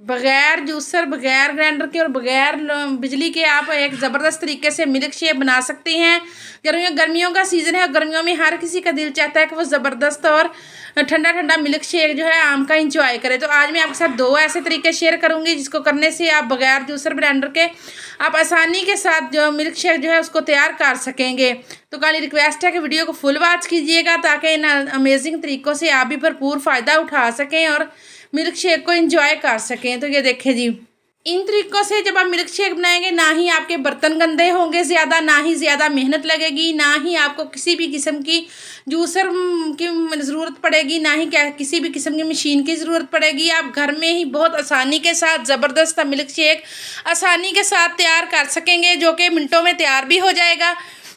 बगैर जूसर, बगैर ग्राइंडर के और बगैर बिजली के आप एक ज़बरदस्त तरीके से मिल्क शेक बना सकते हैं। गर्मियों का सीज़न है और गर्मियों में हर किसी का दिल चाहता है कि वो ज़बरदस्त और ठंडा ठंडा मिल्क शेक जो है आम का इंजॉय करें। तो आज मैं आपके साथ 2 ऐसे तरीके शेयर करूंगी जिसको करने से आप बगैर जूसर ब्लेंडर के आप आसानी के साथ जो मिल्क शेक जो है उसको तैयार कर सकेंगे। तो काली रिक्वेस्ट है कि वीडियो को फुल वॉच कीजिएगा ताकि इन अमेजिंग तरीक़ों से आप भी भरपूर फ़ायदा उठा सकें और मिल्क शेक को एंजॉय कर सकें। तो ये देखें जी, इन तरीक़ों से जब आप मिल्क शेक बनाएंगे ना ही आपके बर्तन गंदे होंगे ज़्यादा, ना ही ज़्यादा मेहनत लगेगी, ना ही आपको किसी भी किस्म की जूसर की ज़रूरत पड़ेगी, ना ही किसी भी किस्म की मशीन की ज़रूरत पड़ेगी। आप घर में ही बहुत आसानी के साथ ज़बरदस्त मिल्क शेक आसानी के साथ तैयार कर सकेंगे, जो कि मिनटों में तैयार भी हो जाएगा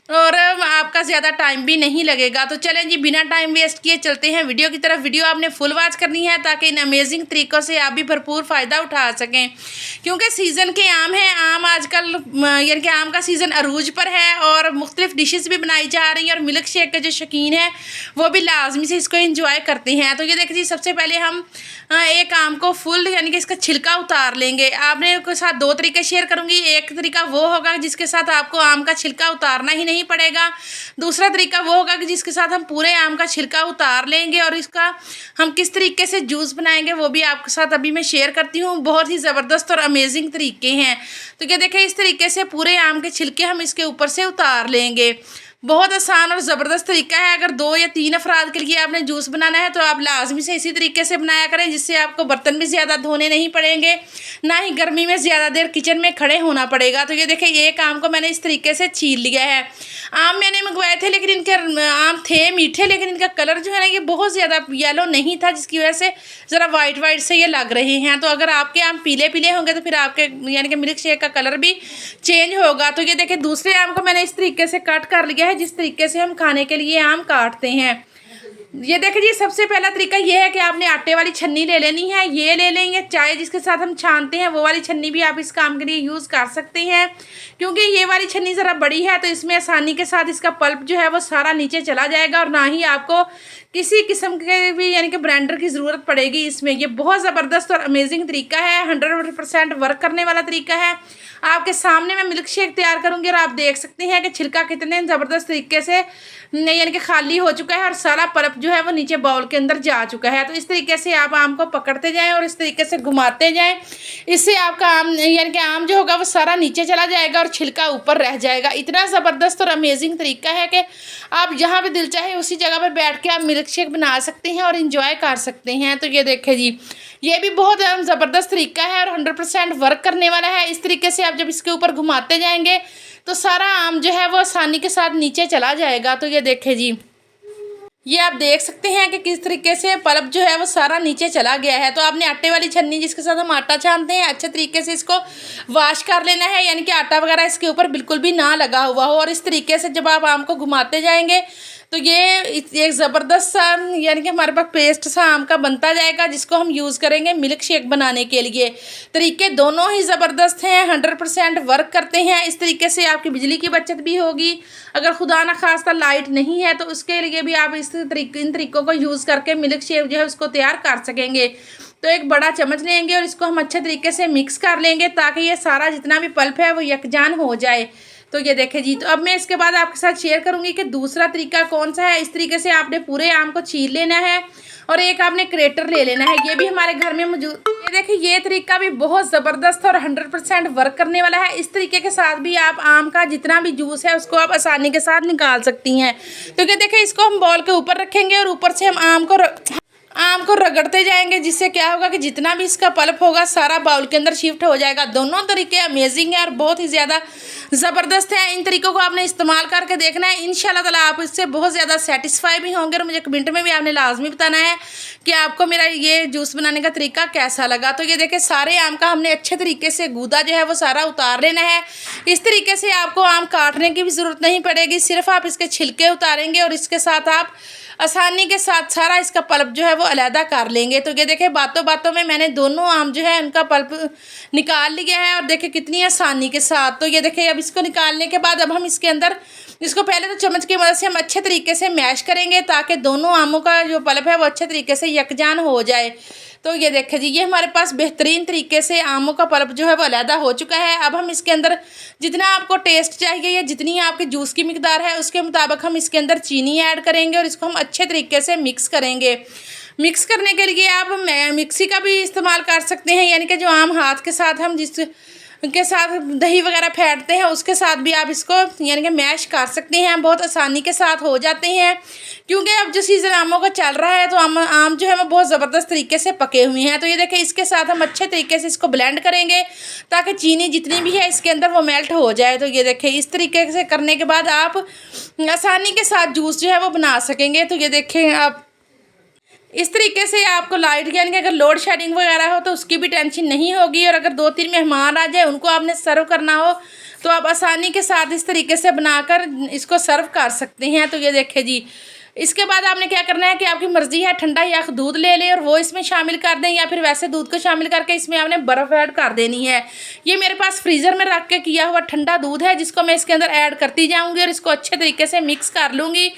और आपका ज़्यादा टाइम भी नहीं लगेगा। तो चलें जी, बिना टाइम वेस्ट किए चलते हैं वीडियो की तरफ। वीडियो आपने फुल वॉच करनी है ताकि इन अमेजिंग तरीक़ों से आप भी भरपूर फ़ायदा उठा सकें, क्योंकि सीज़न के आम हैं। आम आजकल यानी कि आम का सीज़न अरूज पर है और मुख्तलिफ डिशेस भी बनाई जा रही हैं और मिल्क शेक के जो शौकीन हैं वो भी लाजमी से इसको इंजॉय करते हैं। तो ये देखिए जी, सबसे पहले हम एक आम को फुल यानी कि इसका छिलका उतार लेंगे। आपने के साथ 2 तरीके शेयर करूँगी। एक तरीका वो होगा जिसके साथ आपको आम का छिलका उतारना ही नहीं पड़ेगा। दूसरा तरीका वो होगा कि जिसके साथ हम पूरे आम का छिलका उतार लेंगे और इसका हम किस तरीके से जूस बनाएंगे वो भी आपके साथ अभी मैं शेयर करती हूँ। बहुत ही ज़बरदस्त और अमेजिंग तरीके हैं। तो क्या देखें, इस तरीके से पूरे आम के छिलके हम इसके ऊपर से उतार लेंगे। बहुत आसान और ज़बरदस्त तरीका है। अगर 2 या 3 अफराद के लिए आपने जूस बनाना है तो आप लाजमी से इसी तरीके से बनाया करें, जिससे आपको बर्तन भी ज़्यादा धोने नहीं पड़ेंगे, ना ही गर्मी में ज़्यादा देर किचन में खड़े होना पड़ेगा। तो ये देखें, एक आम को मैंने इस तरीके से छील लिया है। आम मैंने मंगवाए थे लेकिन इनके आम थे मीठे, लेकिन इनका कलर जो है ना ये बहुत ज़्यादा येलो नहीं था, जिसकी वजह से ज़रा वाइट वाइट से ये लग रहे हैं। तो अगर आपके आम पीले पीले होंगे तो फिर आपके यानी कि मिल्क शेक का कलर भी चेंज होगा। तो ये देखें, दूसरे आम को मैंने इस तरीके से कट कर लिया है जिस तरीके से हम खाने के लिए आम काटते हैं। ये देखिए जी, सबसे पहला तरीका ये है कि आपने आटे वाली छन्नी ले लेनी है। ये ले लेंगे, चाय जिसके साथ हम छानते हैं वो वाली छन्नी भी आप इस काम के लिए यूज़ कर सकते हैं, क्योंकि ये वाली छन्नी ज़रा बड़ी है तो इसमें आसानी के साथ इसका पल्प जो है वो सारा नीचे चला जाएगा और ना ही आपको किसी किस्म के भी यानी कि ब्लेंडर की ज़रूरत पड़ेगी इसमें। ये बहुत ज़बरदस्त और अमेजिंग तरीका है, 100% वर्क करने वाला तरीका है। आपके सामने मैं मिल्क शेक तैयार करूंगी और आप देख सकते हैं कि छिलका कितने ज़बरदस्त तरीके से यानी कि खाली हो चुका है और सारा पल्प जो है वो नीचे बाउल के अंदर जा चुका है। तो इस तरीके से आप आम को पकड़ते जाएं और इस तरीके से घुमाते जाएं। इससे आपका आम यानी कि आम जो होगा वो सारा नीचे चला जाएगा और छिलका ऊपर रह जाएगा। इतना ज़बरदस्त और अमेजिंग तरीका है कि आप जहाँ भी दिल चाहे उसी जगह पर बैठ के आप मिल्क शेक बना सकते हैं और इंजॉय कर सकते हैं। तो ये देखें जी, ये भी बहुत ज़बरदस्त तरीका है और 100% वर्क करने वाला है। इस तरीके से आप जब इसके ऊपर घुमाते जाएंगे तो सारा आम जो है वो आसानी के साथ नीचे चला जाएगा। तो ये देखें जी, ये आप देख सकते हैं कि किस तरीके से पल्प जो है वो सारा नीचे चला गया है। तो आपने आटे वाली छन्नी जिसके साथ हम आटा छानते हैं अच्छे तरीके से इसको वॉश कर लेना है, यानी कि आटा वगैरह इसके ऊपर बिल्कुल भी ना लगा हुआ हो। और इस तरीके से जब आप आम को घुमाते जाएंगे तो ये एक ज़बरदस्त सा यानी कि हमारे पास पेस्ट सा आम का बनता जाएगा, जिसको हम यूज़ करेंगे मिल्क शेक बनाने के लिए। तरीके दोनों ही ज़बरदस्त हैं, 100% वर्क करते हैं। इस तरीके से आपकी बिजली की बचत भी होगी। अगर खुदा ना खास्ता लाइट नहीं है तो उसके लिए भी आप इन तरीक़ों को यूज़ करके मिल्क शेक जो है उसको तैयार कर सकेंगे। तो एक बड़ा चम्मच लेंगे और इसको हम अच्छे तरीके से मिक्स कर लेंगे ताकि ये सारा जितना भी पल्प है वो यकजान हो जाए। तो ये देखें जी, तो अब मैं इसके बाद आपके साथ शेयर करूंगी कि दूसरा तरीका कौन सा है। इस तरीके से आपने पूरे आम को छील लेना है और एक आपने ग्रेटर ले लेना है, ये भी हमारे घर में मौजूद। ये देखिए, ये तरीका भी बहुत ज़बरदस्त और 100% वर्क करने वाला है। इस तरीके के साथ भी आप आम का जितना भी जूस है उसको आप आसानी के साथ निकाल सकती हैं। तो ये देखिए, इसको हम बॉल के ऊपर रखेंगे और ऊपर से हम आम को रगड़ते जाएंगे, जिससे क्या होगा कि जितना भी इसका पल्प होगा सारा बाउल के अंदर शिफ्ट हो जाएगा। दोनों तरीके अमेजिंग है और बहुत ही ज़्यादा ज़बरदस्त है। इन तरीक़ों को आपने इस्तेमाल करके देखना है, इंशाल्लाह ताला आप इससे बहुत ज़्यादा सेटिस्फाई भी होंगे और मुझे कमेंट में भी आपने लाजमी बताना है कि आपको मेरा ये जूस बनाने का तरीका कैसा लगा। तो ये देखें, सारे आम का हमने अच्छे तरीके से गूदा जो है वो सारा उतार लेना है। इस तरीके से आपको आम काटने की भी ज़रूरत नहीं पड़ेगी, सिर्फ आप इसके छिलके उतारेंगे और इसके साथ आप आसानी के साथ सारा इसका पल्प जो है वो अलहदा कर लेंगे। तो ये देखें, बातों बातों में मैंने दोनों आम जो है उनका पल्प निकाल लिया है और देखें कितनी आसानी के साथ। तो ये देखें, अब इसको निकालने के बाद अब हम इसके अंदर इसको पहले तो चम्मच की मदद से हम अच्छे तरीके से मैश करेंगे ताकि दोनों आमों का जो पल्प है वो अच्छे तरीके से यकजान हो जाए। तो ये देखें जी, ये हमारे पास बेहतरीन तरीके से आमों का पल्प जो है वो अलहदा हो चुका है। अब हम इसके अंदर जितना आपको टेस्ट चाहिए या जितनी आपके जूस की मिकदार है उसके मुताबिक हम इसके अंदर चीनी ऐड करेंगे और इसको हम अच्छे तरीके से मिक्स करेंगे। मिक्स करने के लिए आप मिक्सी का भी इस्तेमाल कर सकते हैं, यानी कि जो आम हाथ के साथ हम जिस के साथ दही वगैरह फेंटते हैं उसके साथ भी आप इसको यानी कि मैश कर सकते हैं। बहुत आसानी के साथ हो जाते हैं, क्योंकि अब जो सीज़न आमों का चल रहा है तो आम जो है वो बहुत ज़बरदस्त तरीके से पके हुए हैं। तो ये देखें, इसके साथ हम अच्छे तरीके से इसको ब्लेंड करेंगे ताकि चीनी जितनी भी है इसके अंदर वो मेल्ट हो जाए। तो ये देखें, इस तरीके से करने के बाद आप आसानी के साथ जूस जो है वो बना सकेंगे। तो ये देखें, आप इस तरीके से आपको लाइट यानी कि अगर लोड शेडिंग वगैरह हो तो उसकी भी टेंशन नहीं होगी, और अगर 2-3 मेहमान आ जाए उनको आपने सर्व करना हो तो आप आसानी के साथ इस तरीके से बनाकर इसको सर्व कर सकते हैं। तो ये देखें जी, इसके बाद आपने क्या करना है कि आपकी मर्ज़ी है ठंडा या दूध ले लें और वो इसमें शामिल कर दें, या फिर वैसे दूध को शामिल करके इसमें आपने बर्फ़ ऐड कर देनी है। ये मेरे पास फ्रीज़र में रख के किया हुआ ठंडा दूध है जिसको मैं इसके अंदर ऐड करती जाऊंगी और इसको अच्छे तरीके से मिक्स कर लूँगी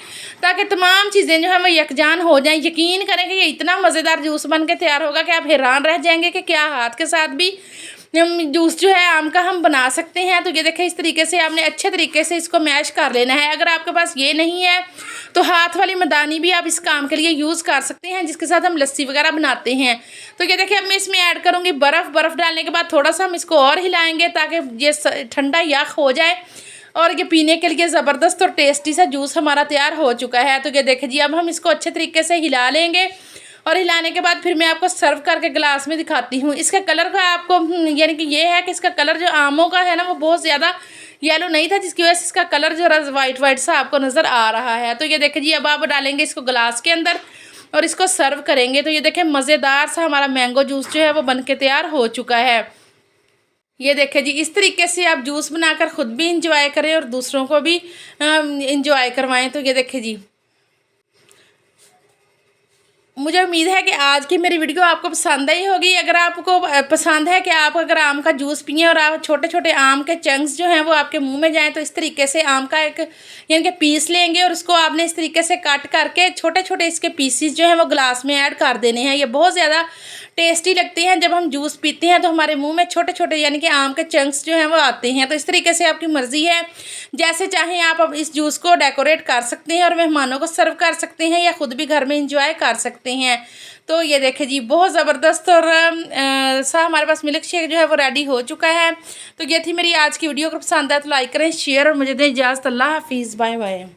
ताकि तमाम चीज़ें जो है वो यकजान हो जाएँ। यकीन करें कि ये इतना मज़ेदार जूस बन के तैयार होगा कि आप हैरान रह जाएंगे कि क्या हाथ के साथ भी जूस जो है आम का हम बना सकते हैं। तो ये देखें, इस तरीके से आपने अच्छे तरीके से इसको मैश कर लेना है। अगर आपके पास ये नहीं है तो हाथ वाली मदानी भी आप इस काम के लिए यूज़ कर सकते हैं जिसके साथ हम लस्सी वगैरह बनाते हैं। तो ये देखिए, अब मैं इसमें ऐड करूँगी बर्फ़ डालने के बाद थोड़ा सा हम इसको और हिलाएंगे ताकि ये ठंडा यख हो जाए और ये पीने के लिए ज़बरदस्त और टेस्टी सा जूस हमारा तैयार हो चुका है। तो ये देखिए जी, अब हम इसको अच्छे तरीके से हिला लेंगे और हिलाने के बाद फिर मैं आपको सर्व करके गिलास में दिखाती हूँ। इसका कलर का आपको यानी कि ये है कि इसका कलर जो आमों का है ना वो बहुत ज़्यादा येलो नहीं था, जिसकी वजह से इसका कलर जो वाइट सा आपको नज़र आ रहा है। तो ये देखें जी, अब आप डालेंगे इसको गिलास के अंदर और इसको सर्व करेंगे। तो ये देखें, मज़ेदार सा हमारा मैंगो जूस जो है वो बन के तैयार हो चुका है। ये देखें जी, इस तरीके से आप जूस बनाकर ख़ुद भी इंजॉय करें और दूसरों को भी इंजॉय करवाएं। तो ये देखें जी, मुझे उम्मीद है कि आज की मेरी वीडियो आपको पसंद आई होगी। अगर आपको पसंद है कि आप अगर आम का जूस पिएं और आप छोटे छोटे आम के चंक्स जो हैं वो आपके मुंह में जाएं, तो इस तरीके से आम का एक यानी कि पीस लेंगे और उसको आपने इस तरीके से कट करके छोटे छोटे इसके पीसीस जो हैं वो ग्लास में ऐड कर देने हैं। ये बहुत ज़्यादा टेस्टी लगती हैं। जब हम जूस पीते हैं तो हमारे मुंह में छोटे छोटे यानी कि आम के चंक्स जो हैं वो आते हैं। तो इस तरीके से आपकी मर्ज़ी है, जैसे चाहें आप अब इस जूस को डेकोरेट कर सकते हैं और मेहमानों को सर्व कर सकते हैं या ख़ुद भी घर में इंजॉय कर सकते हैं। तो ये देखें जी, बहुत ज़बरदस्त और सा हमारे पास मिल्क शेक जो है वो रेडी हो चुका है। तो ये थी मेरी आज की वीडियो। अगर पसंद आए तो लाइक करें, शेयर और मुझे दें इजाज़त। अल्लाह हाफिज़, बाय बाय।